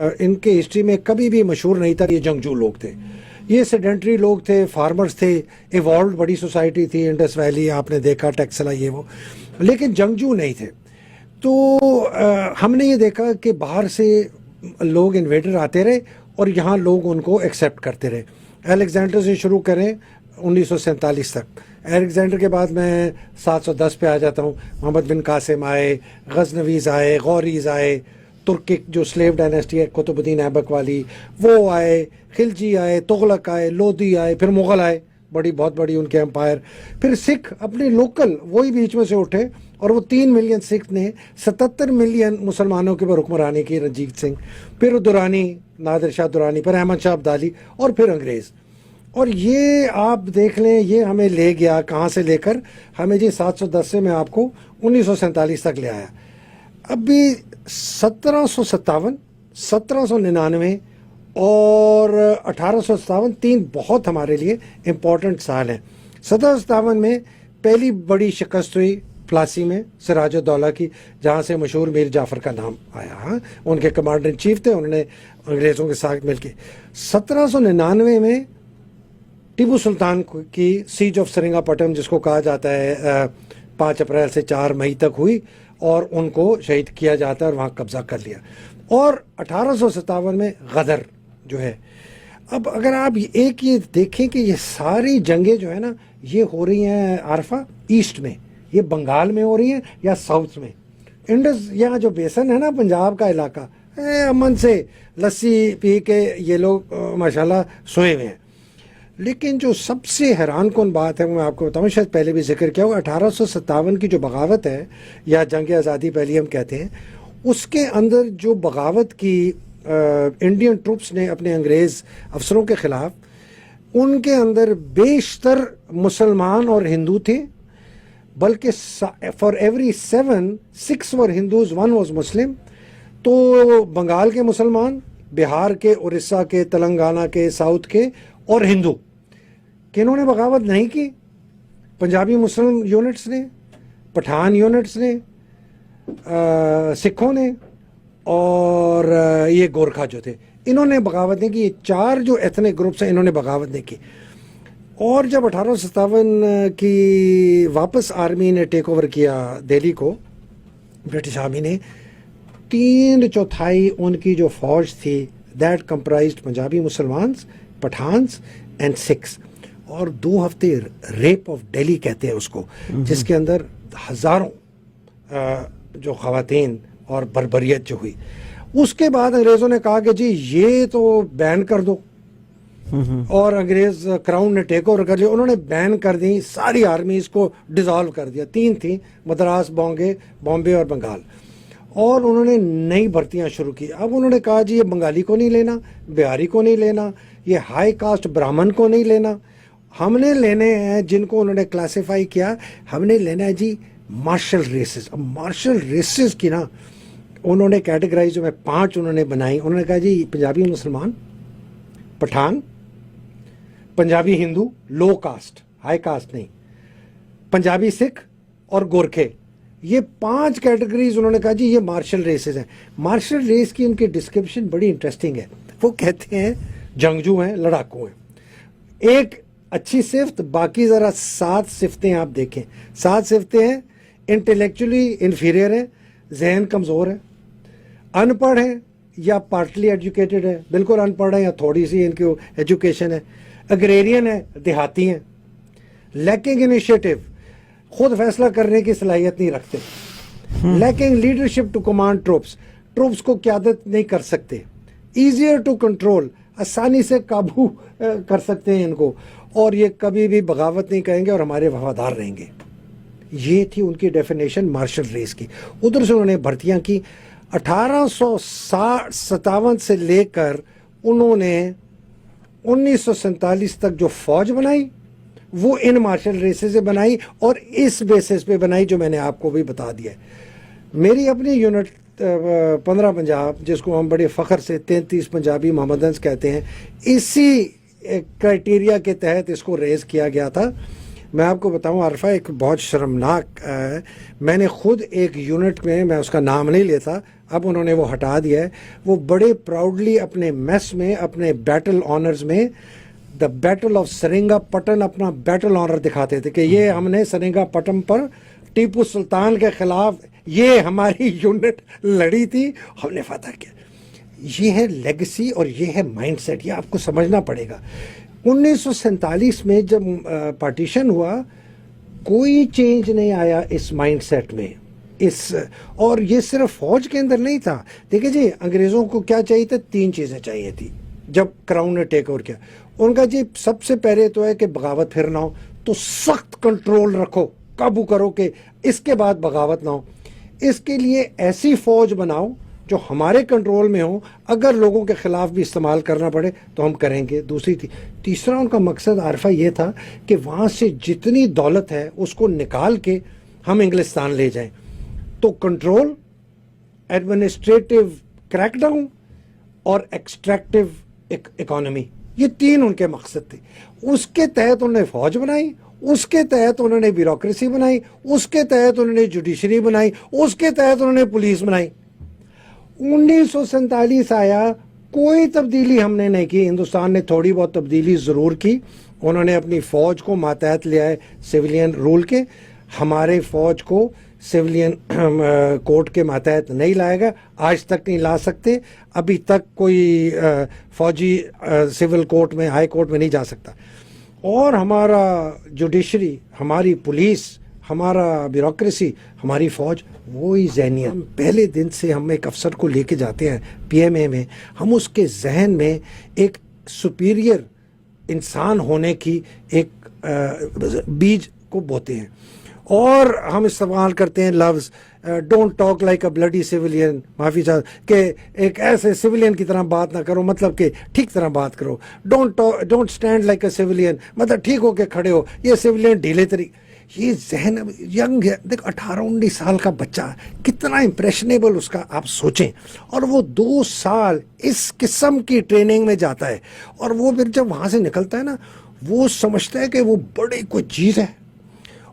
ان کے ہسٹری میں کبھی بھی مشہور نہیں تھا کہ یہ جنگجو لوگ تھے. یہ سیڈنٹری لوگ تھے, فارمرز تھے, ایوالوڈ بڑی سوسائٹی تھی, انڈس ویلی آپ نے دیکھا, ٹیکسلا, یہ وہ, لیکن جنگجو نہیں تھے. تو ہم نے یہ دیکھا کہ باہر سے لوگ انویڈر آتے رہے اور یہاں لوگ ان کو ایکسیپٹ کرتے رہے. الیگزینڈر سے شروع کریں 1947 تک. الیگزینڈر کے بعد میں 710 پہ آ جاتا ہوں. محمد بن قاسم آئے, غزنویز آئے, غوریز آئے, ترکک جو سلیو ڈائنیسٹی ہے قطب الدین ایبک والی وہ آئے, خلجی آئے, تغلق آئے, لودھی آئے, پھر مغل آئے, بہت بڑی ان کے امپائر. پھر سکھ اپنے لوکل وہی بیچ میں سے اٹھے اور وہ 3 ملین سکھ نے 77 ملین مسلمانوں کے اوپر حکمرانی کی, رنجیت سنگھ, پھر دورانی, نادر شاہ دورانی, پھر احمد شاہ ابدالی اور پھر انگریز. اور یہ آپ دیکھ لیں یہ ہمیں لے گیا کہاں سے لے کر, ہمیں جی 710 سے میں آپ کو 1947 تک لے آیا. ابھی 1757, 1799 اور 1857 3 بہت ہمارے لیے امپورٹنٹ سال ہیں. 1757 میں پہلی بڑی شکست ہوئی پلاسی میں سراج الدولہ کی, جہاں سے مشہور میر جعفر کا نام آیا. ان کے کمانڈر ان چیف تھے, انہوں نے انگریزوں کے ساتھ مل کے. 1799 میں ٹیپو سلطان کی سیج آف سرنگا پٹم, جس کو کہا جاتا ہے 5 اپریل سے 4 مئی تک ہوئی, اور ان کو شہید کیا جاتا ہے اور وہاں قبضہ کر لیا. اور 1857 میں غدر جو ہے. اب اگر آپ ایک یہ دیکھیں کہ یہ ساری جنگیں جو ہے نا یہ ہو رہی ہیں عارفہ ایسٹ میں, یہ بنگال میں ہو رہی ہیں یا ساؤتھ میں. انڈس یہاں جو بیسن ہے نا پنجاب کا علاقہ, امن سے لسی پی کے یہ لوگ ماشاءاللہ سوئے ہوئے ہیں. لیکن جو سب سے حیران کن بات ہے وہ میں آپ کو بتاؤں, شاید پہلے بھی ذکر کیا ہو, 1857 کی جو بغاوت ہے یا جنگ آزادی پہلی ہم کہتے ہیں, اس کے اندر جو بغاوت کی انڈین ٹروپس نے اپنے انگریز افسروں کے خلاف, ان کے اندر بیشتر مسلمان اور ہندو تھے, بلکہ for every 7, 6 were Hindus, 1 was مسلم. تو بنگال کے مسلمان, بہار کے, اڑیسہ کے, تلنگانہ کے, ساؤتھ کے اور ہندو, کہ انہوں نے بغاوت نہیں کی. پنجابی مسلم یونٹس نے, پٹھان یونٹس نے, سکھوں نے اور یہ گورکھا جو تھے, انہوں نے بغاوت نہیں کی. یہ 4 جو ایتھنک گروپس ہیں انہوں نے بغاوت نہیں کی. اور جب 1857 کی واپس آرمی نے ٹیک اوور کیا دہلی کو, برٹش آرمی نے, 3/4 ان کی جو فوج تھی دیٹ کمپرائزڈ پنجابی مسلمانز, پٹھانس اینڈ سکھس. اور 2 ہفتے ریپ آف ڈیلی کہتے ہیں اس کو, جس کے اندر ہزاروں جو خواتین اور بربریت جو ہوئی. اس کے بعد انگریزوں نے کہا کہ جی یہ تو بین کر دو, اور انگریز کراؤن نے ٹیک اوور کر لیا. انہوں نے بین کر دی ساری آرمیز کو, ڈیزالو کر دیا. 3 تھیں, مدراس, بامبے اور بنگال. اور انہوں نے نئی بھرتیاں شروع کی. اب انہوں نے کہا جی یہ بنگالی کو نہیں لینا, بہاری کو نہیں لینا, یہ ہائی کاسٹ برہمن کو نہیں لینا, ہم نے لینے ہیں جن کو انہوں نے کلاسیفائی کیا, ہم نے لینا ہے جی مارشل ریسز. اب مارشل ریسز کی نا انہوں نے کیٹیگرائز جو میں 5 انہوں نے بنائی. انہوں نے کہا جی پنجابی مسلمان, پٹھان, پنجابی ہندو لو کاسٹ, ہائی کاسٹ نہیں, پنجابی سکھ اور گورکھے, یہ 5 کیٹیگریز انہوں نے کہا جی یہ مارشل ریسز ہیں. مارشل ریس کی ان کی ڈسکرپشن بڑی انٹرسٹنگ ہے. وہ کہتے ہیں جنگجو ہیں, لڑاکو ہیں. ایک اچھی صفت, باقی ذرا 7 صفتیں آپ دیکھیں. 7 صفتیں ہیں, انٹلیکچولی انفیریئر ہیں, ذہن کمزور ہے, ان پڑھ ہیں یا پارٹلی ایجوکیٹڈ ہے, بالکل ان پڑھ ہیں یا تھوڑی سی ان کی ایجوکیشن ہے, اگریرین ہے, دیہاتی ہیں, لیکنگ انیشیٹو, خود فیصلہ کرنے کی صلاحیت نہیں رکھتے, lacking leadership to command troops, troops کو قیادت نہیں کر سکتے, ایزیئر ٹو کنٹرول, آسانی سے قابو کر سکتے ہیں ان کو, اور یہ کبھی بھی بغاوت نہیں کہیں گے اور ہمارے وفادار رہیں گے. یہ تھی ان کی ڈیفینیشن مارشل ریس کی. ادھر سے انہوں نے بھرتیاں کی. 1857 سے لے کر انہوں نے 1947 تک جو فوج بنائی وہ ان مارشل ریسز سے بنائی, اور اس بیسس پہ بنائی جو میں نے آپ کو بھی بتا دیا ہے. میری اپنی یونٹ 15 پنجاب, جس کو ہم بڑے فخر سے 33 پنجابی محمدنز کہتے ہیں, اسی کرائٹیریا کے تحت اس کو ریز کیا گیا تھا. میں آپ کو بتاؤں عارفہ, ایک بہت شرمناک, میں نے خود ایک یونٹ میں اس کا نام نہیں لیتا, اب انہوں نے وہ ہٹا دیا ہے. وہ بڑے پراؤڈلی اپنے میس میں اپنے بیٹل آنرز میں دا بیٹل آف سرنگا پٹن اپنا بیٹل آنر دکھاتے تھے کہ یہ ہم نے سرنگا پٹن پر ٹیپو سلطان کے خلاف یہ ہماری یونٹ لڑی تھی, ہم نے فتح کیا. یہ ہے لیگسی اور یہ ہے مائنڈ سیٹ, یہ آپ کو سمجھنا پڑے گا. 1947 میں جب پارٹیشن ہوا کوئی چینج نہیں آیا اس مائنڈ سیٹ میں. اور یہ صرف فوج کے اندر نہیں تھا. دیکھیں جی, انگریزوں کو کیا چاہیے تھا؟ 3 چیزیں چاہیے تھی جب کراؤن نے ٹیک اوور کیا. ان کا جی سب سے پہلے تو ہے کہ بغاوت پھر نہ ہو, تو سخت کنٹرول رکھو, قابو کرو کہ اس کے بعد بغاوت نہ ہو. اس کے لیے ایسی فوج بناؤ جو ہمارے کنٹرول میں ہو, اگر لوگوں کے خلاف بھی استعمال کرنا پڑے تو ہم کریں گے. تیسرا ان کا مقصد عارفہ یہ تھا کہ وہاں سے جتنی دولت ہے اس کو نکال کے ہم انگلستان لے جائیں. تو کنٹرول, ایڈمنسٹریٹو کریک ڈاؤن اور ایکسٹریکٹیو اکانومی, یہ 3 ان کے مقصد تھے. اس کے تحت انہوں نے فوج بنائی, اس کے تحت انہوں نے بیوروکریسی بنائی, اس کے تحت انہوں نے جوڈیشری بنائی, اس کے تحت انہوں نے پولیس بنائی. 1947 آیا, کوئی تبدیلی ہم نے نہیں کی. ہندوستان نے تھوڑی بہت تبدیلی ضرور کی. انہوں نے اپنی فوج کو ماتحت لیا ہے سویلین رول کے. ہمارے فوج کو سویلین کوڈ کے ماتحت نہیں لائے گا, آج تک نہیں لا سکتے. ابھی تک کوئی فوجی سول کورٹ میں, ہائی کورٹ میں نہیں جا سکتا. اور ہمارا جوڈیشری, ہماری پولیس, ہمارا بیوروکریسی, ہماری فوج وہی ذہنیت. پہلے دن سے ہم ایک افسر کو لے کے جاتے ہیں پی ایم اے میں, ہم اس کے ذہن میں ایک سپیریئر انسان ہونے کی ایک بیج کو بوتے ہیں. اور ہم استعمال کرتے ہیں لفظ don't talk like a bloody civilian, معافی چاہ کہ ایک ایسے سویلین کی طرح بات نہ کرو, مطلب کہ ٹھیک طرح بات کرو. Don't stand like a civilian, مطلب ٹھیک ہو کے کھڑے ہو. یہ سویلین ڈھیلے طریقے, یہ ذہن ینگ ہے. دیکھ 18-19 سال کا بچہ کتنا امپریشنیبل اس کا, آپ سوچیں. اور وہ 2 سال اس قسم کی ٹریننگ میں جاتا ہے, اور وہ پھر جب وہاں سے نکلتا ہے نا, وہ سمجھتا ہے کہ وہ بڑی کوئی چیز ہے,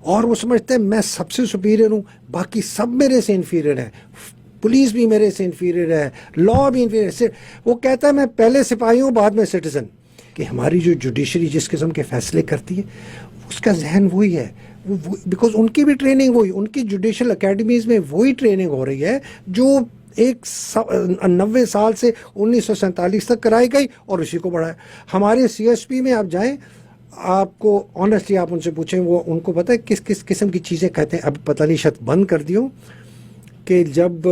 اور وہ سمجھتے ہیں میں سب سے سپیریئر ہوں, باقی سب میرے سے انفیریئر ہے. پولیس بھی میرے سے انفیریئر ہے, لا بھی انفیریئر ہے. وہ کہتا ہے میں پہلے سپاہی ہوں بعد میں سٹیزن. کہ ہماری جو جوڈیشری جس قسم کے فیصلے کرتی ہے, اس کا ذہن وہی ہے. بیکاز ان کی بھی ٹریننگ وہی, ان کی جوڈیشل اکیڈمیز میں وہی ٹریننگ ہو رہی ہے جو 90 سال سے 1947 تک کرائی گئی, اور اسی کو بڑھایا. ہمارے سی ایس پی میں آپ جائیں, آپ کو آنیسٹلی آپ ان سے پوچھیں, وہ ان کو پتہ ہے کس قسم کی چیزیں کہتے ہیں. اب پتہ نہیں شاید بند کر دیوں کہ جب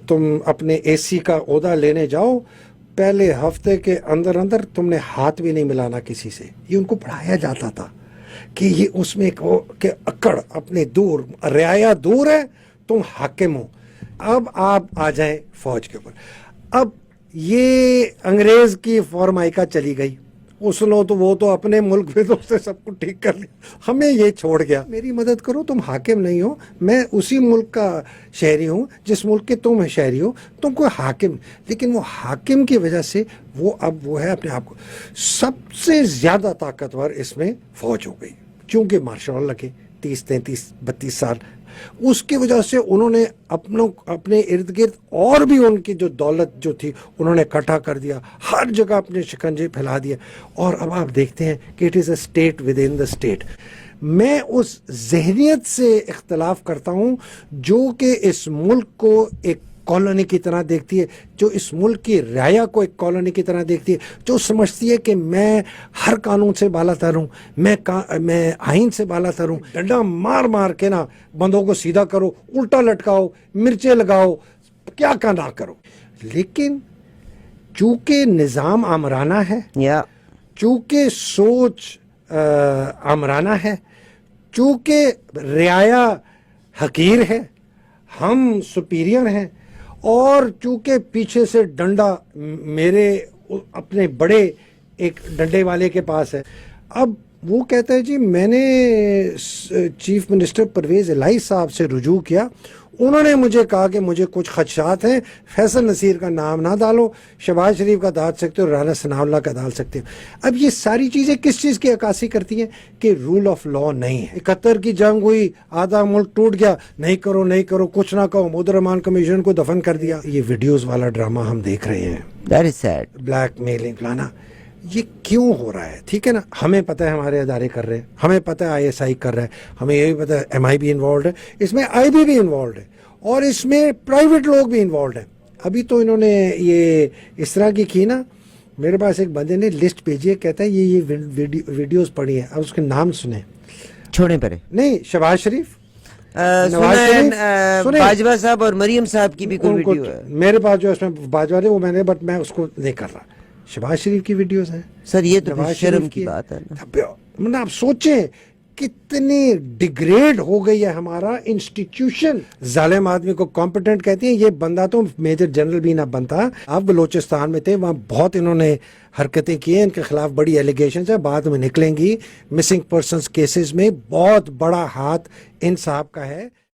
تم اپنے اے سی کا عہدہ لینے جاؤ, پہلے ہفتے کے اندر تم نے ہاتھ بھی نہیں ملانا کسی سے. یہ ان کو پڑھایا جاتا تھا کہ یہ اس میں کہ اکڑ اپنے دور, رعایا دور ہے, تم حاکم ہو. اب آپ آ جائیں فوج کے اوپر. اب یہ انگریز کی فارمائکا چلی گئی, اس لو تو وہ تو اپنے ملک میں تو سے سب کو ٹھیک کر لیا, ہمیں یہ چھوڑ گیا. میری مدد کرو, تم حاکم نہیں ہو, میں اسی ملک کا شہری ہوں جس ملک کے تم شہری ہو, تم کوئی حاکم. لیکن وہ حاکم کی وجہ سے وہ اب وہ ہے اپنے آپ کو سب سے زیادہ طاقتور اس میں فوج ہو گئی, چونکہ مارشل لا لگے 30-32 سال. اس کی وجہ سے انہوں نے اپنے ارد گرد اور بھی ان کی جو دولت جو تھی انہوں نے اکٹھا کر دیا, ہر جگہ اپنے شکنجے پھیلا دیا. اور اب آپ دیکھتے ہیں کہ it is a state with in the state. میں اس ذہنیت سے اختلاف کرتا ہوں جو کہ اس ملک کو ایک کالونی کی طرح دیکھتی ہے, جو اس ملک کی رعایا کو ایک کالونی کی طرح دیکھتی ہے, جو سمجھتی ہے کہ میں ہر قانون سے بالا تر ہوں, میں آئین سے بالا تر ہوں. ڈنڈا مار مار کے نا بندوں کو سیدھا کرو, الٹا لٹکاؤ, مرچیں لگاؤ, کیا کا نہ کرو. لیکن چونکہ نظام آمرانہ ہے, چونکہ سوچ آمرانہ ہے, چونکہ رعایا حقیر ہے, ہم سپیریئر ہیں, اور چونکہ پیچھے سے ڈنڈا میرے اپنے بڑے ایک ڈنڈے والے کے پاس ہے. اب وہ کہتا ہے جی میں نے چیف منسٹر پرویز الہی صاحب سے رجوع کیا, انہوں نے مجھے کہا کہ مجھے کچھ خدشات ہیں, فیصل نصیر کا نام نہ ڈالو, شہباز شریف کا ڈال سکتے ہو, رانا ثناء اللہ کا ڈال سکتے ہو. اب یہ ساری چیزیں کس چیز کی عکاسی کرتی ہیں کہ رول آف لا نہیں ہے. 71 کی جنگ ہوئی, آدھا ملک ٹوٹ گیا, نہیں کرو نہیں کرو, کچھ نہ کہو, محمود الرحمان کمیشن کو دفن کر دیا. یہ ویڈیوز والا ڈرامہ ہم دیکھ رہے ہیں, That is sad. Black mailing فلانا, یہ کیوں ہو رہا ہے؟ ٹھیک ہے نا, ہمیں پتہ ہے ہمارے ادارے کر رہے ہیں, ہمیں پتہ ہے ISI کر رہا ہے, ہمیں یہ بھی پتہ ہے MI بھی انوالوڈ ہے, اس میں IB بھی انوالوڈ ہے, اور اس میں پرائیویٹ لوگ بھی انوالوڈ ہیں. ابھی تو انہوں نے یہ اس طرح کی نا, میرے پاس ایک بندے نے لسٹ بھیجی ہے, کہتا ہے یہ ویڈیوز پڑھی ہیں, اب اس کے نام سنیں. چھوڑیں پڑے. نہیں, شہباز شریف, باجوہ صاحب اور مریم صاحب کی بھی کوئی ویڈیو ہے میرے پاس, جو اس میں باجوہ نے وہ میں نے, بٹ میں اس کو نہیں کر رہا. شہباز شریف کی ویڈیوز ہیں سر, یہ تو نواز شرم شریف کی بات ہے نا. آپ سوچیں کتنی ڈیگریڈ ہو گئی ہے ہمارا انسٹیٹیوشن. ظالم آدمی کو کمپیٹنٹ کہتی ہیں. یہ بندہ تو میجر جنرل بھی نہ بنتا. آپ بلوچستان میں تھے, وہاں بہت انہوں نے حرکتیں کی ہیں, ان کے خلاف بڑی ایلیگیشنز ہیں, بعد میں نکلیں گی. مسنگ پرسنز کیسز میں بہت بڑا ہاتھ ان صاحب کا ہے.